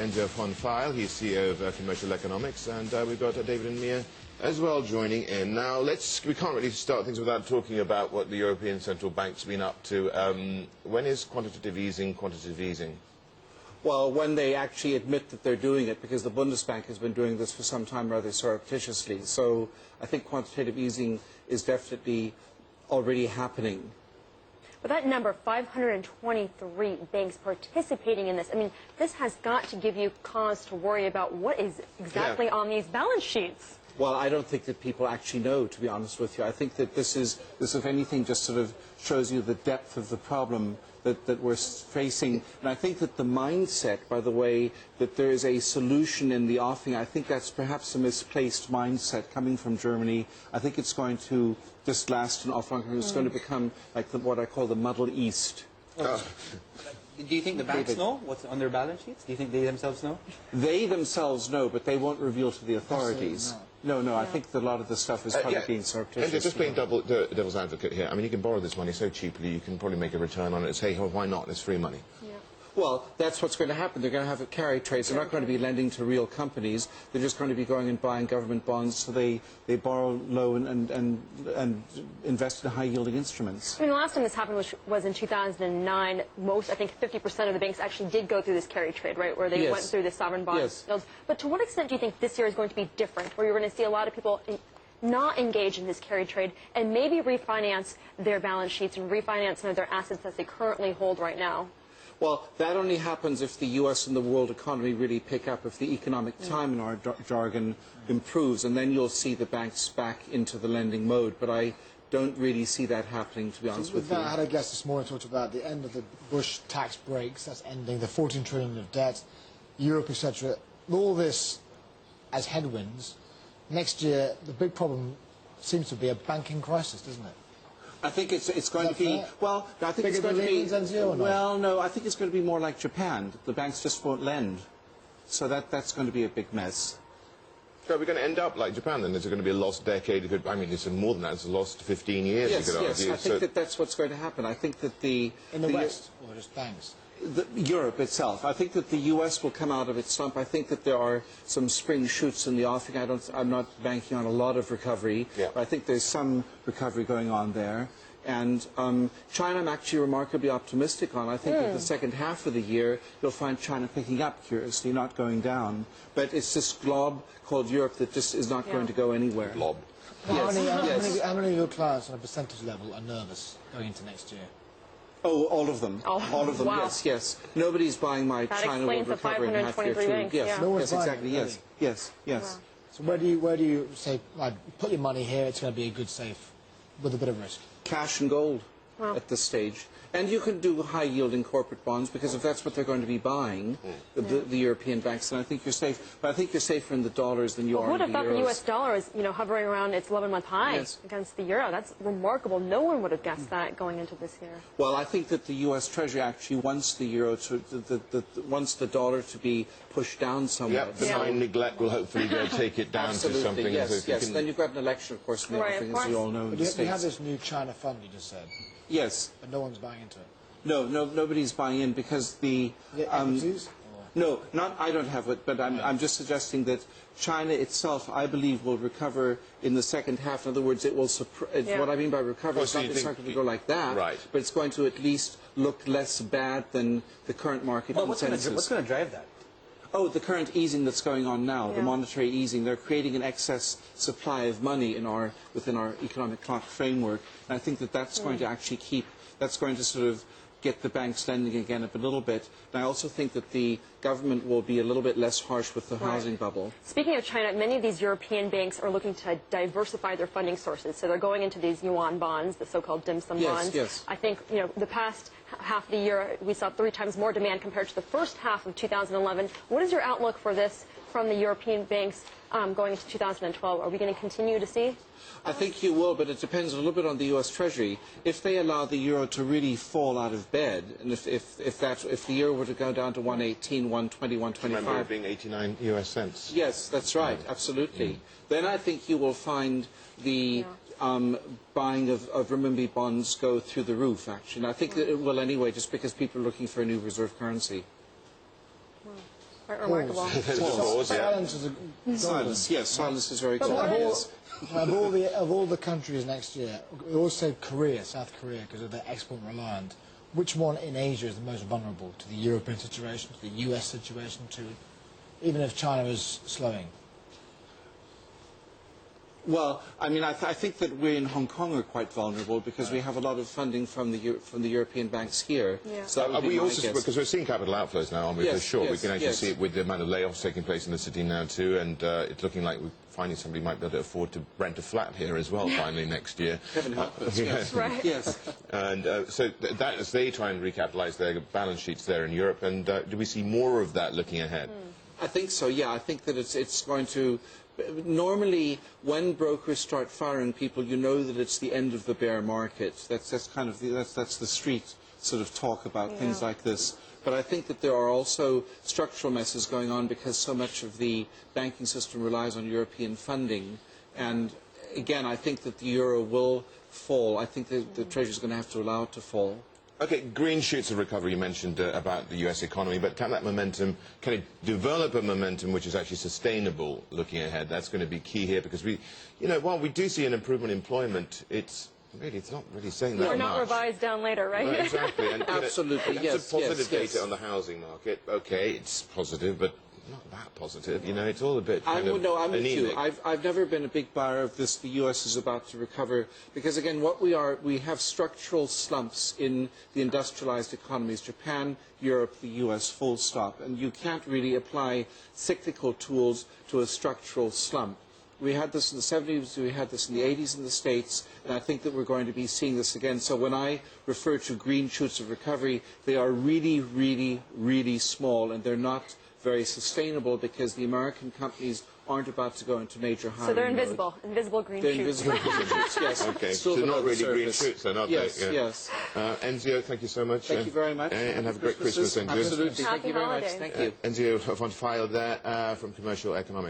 Enzio von Pfeil. He's CEO of Commercial Economics, and we've got David and Mia as well joining in. Now, we can't really start things without talking about what the European Central Bank's been up to. When is quantitative easing quantitative easing? Well, when they actually admit that they're doing it, because the Bundesbank has been doing this for some time rather surreptitiously. So I think quantitative easing is definitely already happening. But that number, 523 banks participating in this, I mean, this has got to give you cause to worry about what is exactly on these balance sheets. Well, I don't think that people actually know, to be honest with you. I think that this, if anything, just sort of shows you the depth of the problem that we're facing. And I think that the mindset, by the way, that there is a solution in the offing, I think that's perhaps a misplaced mindset coming from Germany. I think it's going to just last an awful long time. It's going to become like what I call the Muddle East. Do you think the banks know what's on their balance sheets? Do you think they themselves know? They themselves know, but they won't reveal to the authorities. No, I think that a lot of the stuff is probably being surreptitious. And just playing devil's advocate here, I mean, you can borrow this money so cheaply, you can probably make a return on it and say, oh, why not? It's free money. Yeah. Well, that's what's going to happen. They're going to have a carry trade. They're not going to be lending to real companies. They're just going to be going and buying government bonds, so they borrow low and invest in high-yielding instruments. I mean, the last time this happened was in 2009. I think 50% of the banks actually did go through this carry trade, right, where they went through the sovereign bond yields. But to what extent do you think this year is going to be different, where you're going to see a lot of people not engage in this carry trade and maybe refinance their balance sheets and refinance some of their assets that they currently hold right now? Well, that only happens if the U.S. and the world economy really pick up, if the economic time in our jargon improves, and then you'll see the banks back into the lending mode. But I don't really see that happening, to be honest with you. I had a guest this morning talked about the end of the Bush tax breaks, that's ending, the 14 trillion of debt, Europe, etc. All this as headwinds. Next year, the big problem seems to be a banking crisis, doesn't it? I think it's going to be, well, I think it's going to be, well, no, I think it's going to be more like Japan. The banks just won't lend. So that's going to be a big mess. So we're going to end up like Japan, then? Is it going to be a lost decade? I mean, it's more than that. It's a lost 15 years, you could argue. I think that's what's going to happen. I think that in the West, or just banks? Europe itself. I think that the U.S. will come out of its slump. I think that there are some spring shoots in the offing. I'm not banking on a lot of recovery. But I think there's some recovery going on there. And China, I'm actually remarkably optimistic on. I think that the second half of the year, you'll find China picking up, curiously, not going down. But it's this glob called Europe that just is not going to go anywhere. Glob. How many of your clients on a percentage level are nervous going into next year? Oh, all of them. All of them, wow. yes. Nobody's buying my China will recover in half year two. Yes, exactly, yes. Wow. So where do you say, right, put your money here, it's going to be a good safe, with a bit of risk? Cash and gold at this stage. And you can do high-yielding corporate bonds, because if that's what they're going to be buying, the European banks, then I think you're safe. But I think you're safer in the dollars than you are in the euros. Who would have thought the U.S. dollar is, hovering around its 11-month high against the euro? That's remarkable. No one would have guessed that going into this year. Well, I think that the U.S. Treasury actually wants the euro wants the dollar to be pushed down somewhat. Benign neglect will hopefully take it down to something. Yes. Then you've got an election, of course, in the offing, as you all know. We have this new China fund, you just said. Yes. But no one's buying into it. No, nobody's buying in, because the no, I don't have it, but I'm just suggesting that China itself, I believe, will recover in the second half. In other words, it will. What I mean by recover, it's not going to go like that, but it's going to at least look less bad than the current market consensus. What's going to drive that? Oh, the current easing that's going on now, the monetary easing. They're creating an excess supply of money within our economic clock framework, and I think that that's going to actually that's going to sort of get the banks lending again a little bit. And I also think that the government will be a little bit less harsh with the housing bubble. Speaking of China, many of these European banks are looking to diversify their funding sources. So they're going into these yuan bonds, the so-called dim sum bonds. Yes. I think, the past half of the year, we saw 3 times more demand compared to the first half of 2011. What is your outlook for this from the European banks going into 2012? Are we going to continue to see? I think you will, but it depends a little bit on the U.S. Treasury. If they allow the euro to really fall out of bed, and if the euro were to go down to 118, 120, 125... Remember it being 89 US cents. Yes, that's right, absolutely. Then I think you will find the buying of renminbi bonds go through the roof, actually. And I think that it will anyway, just because people are looking for a new reserve currency. Quite remarkable. Silence is a Silence, yes, silence is very But golden. of all the countries next year, we always say Korea, South Korea, because they're export reliant. Which one in Asia is the most vulnerable to the European situation, to the US situation, even if China is slowing? Well, I mean, I think that we in Hong Kong are quite vulnerable because we have a lot of funding from the European banks here. Yeah. So that would be my guess. Because we're seeing capital outflows now, aren't we? Yes, For sure. yes, we can actually yes. see it with the amount of layoffs taking place in the city now too, and it's looking like we're finding somebody might be able to afford to rent a flat here as well finally next year. Heaven help us, yes. Right. Yes. And so that as they try and recapitalise their balance sheets there in Europe, and do we see more of that looking ahead? I think so, yeah. I think that it's going to... Normally, when brokers start firing people, you know that it's the end of the bear market. That's kind of that's the street sort of talk about things like this. But I think that there are also structural messes going on because so much of the banking system relies on European funding. And again, I think that the euro will fall. I think that the Treasury is going to have to allow it to fall. Okay, green shoots of recovery you mentioned about the US economy, but can that momentum, can it develop a momentum which is actually sustainable looking ahead? That's going to be key here because while we do see an improvement in employment, it's not really saying that much. Or not revised down later, right? Right, exactly. And, Absolutely, that's a positive yes. data on the housing market. Okay, it's positive, but not that positive. It's all a bit kind of I'm with you. anemic. I've never been a big buyer of this. The U.S. is about to recover because, again, we have structural slumps in the industrialized economies: Japan, Europe, the U.S. Full stop. And you can't really apply cyclical tools to a structural slump. We had this in the 70s, we had this in the 80s in the States, and I think that we're going to be seeing this again. So when I refer to green shoots of recovery, they are really, really, really small, and they're not very sustainable because the American companies aren't about to go into major hiring So they're mode. invisible green They're shoots. invisible green shoots, yes. Okay, Still so below not the really green surface. shoots then, are yes, they? Yes. Enzio, thank you so much. Thank you very much. And have a great Christmas, Enzio. Absolutely. Thank Happy you very holidays. much. Thank you. Enzio von Pfeil there from Commercial Economics.